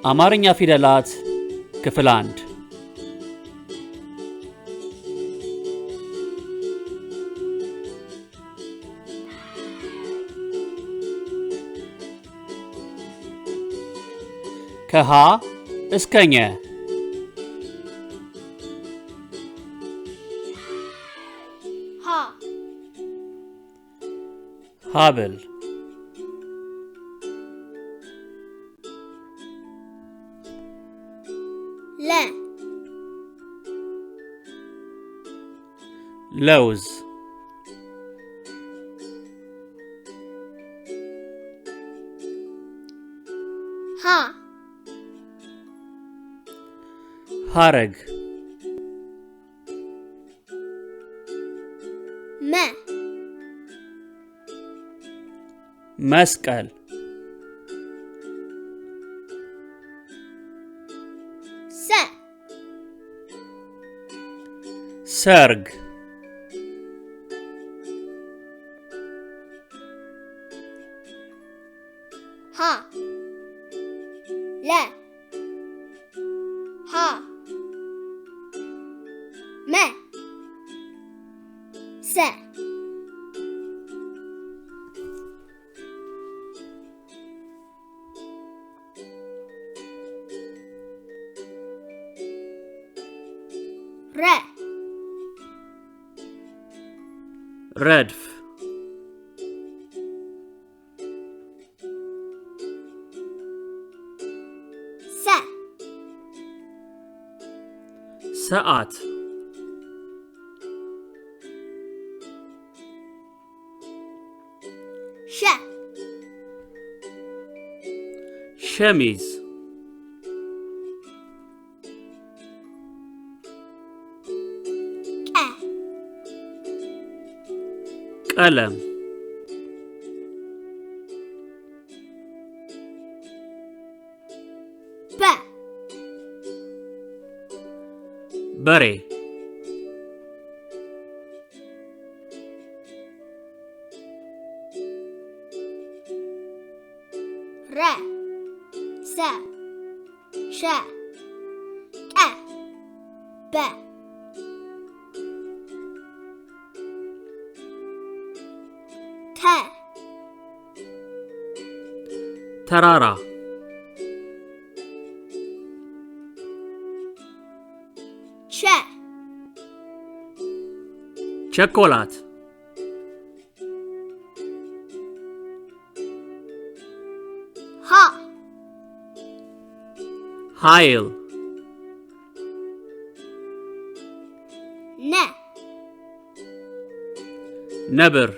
አማርኛ ፊደላት ክፍል 1 ከሀ እስከ ኘ ሀ ሀብል ለ ለውዝ ሀ ሐረግ መ መስቀል ሰ ሰርግ ሀ ለ ሀ መ ሰ ረ ረድፍ ሰ ሰዓት ሸ ሸሚዝ ቀ ቀለም በ በሬ ረ ሰ ሸ ቀ በ ተ ተራራ ቸ ቸኮላት ሀ ኃይል ነ ነብር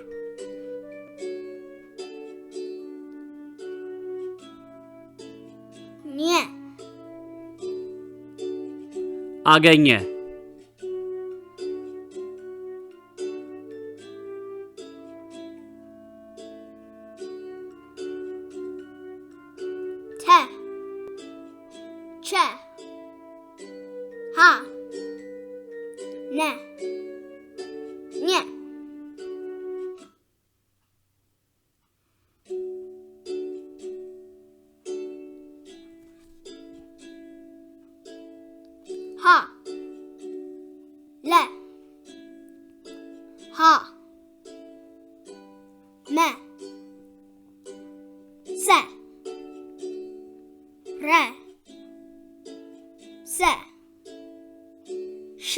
ኘ አገኘ ተ ቸ ሀ ነ ኘ ሀ ለ ሀ መ ሰ ረ ሰ ሸ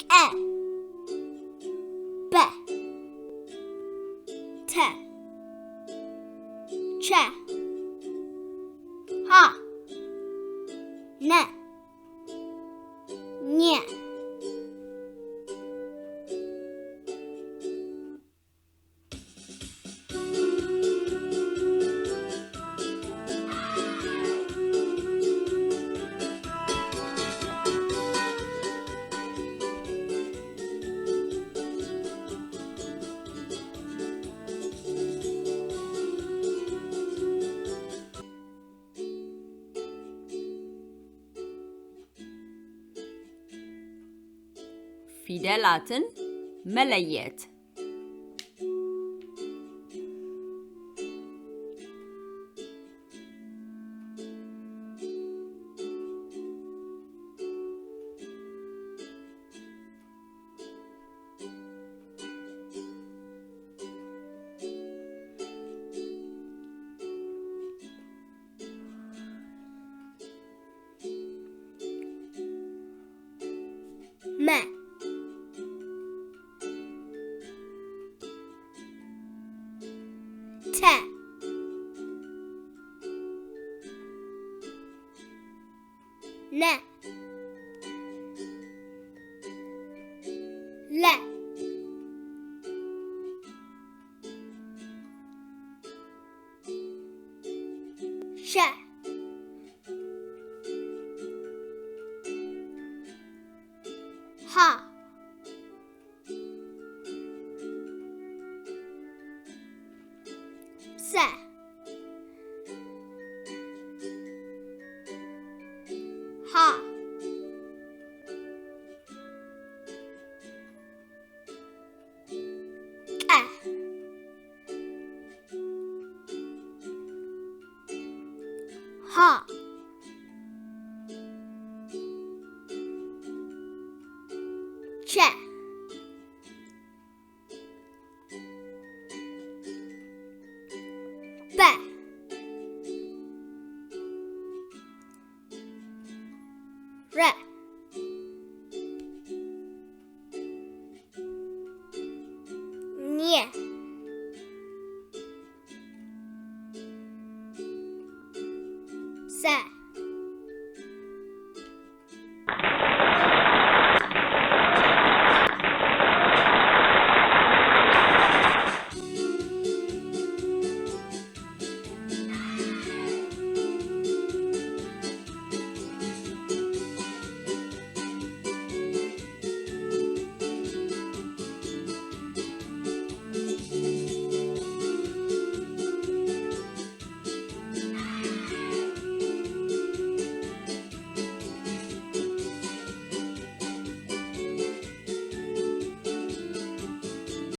ቀ በ ተ ቸ ሀ ነ ኘ ፊደላትን መለየት መ ተ ነ ለ ሸ ሀ ሰ ሀ ቀ ሀ ቸ በ ረ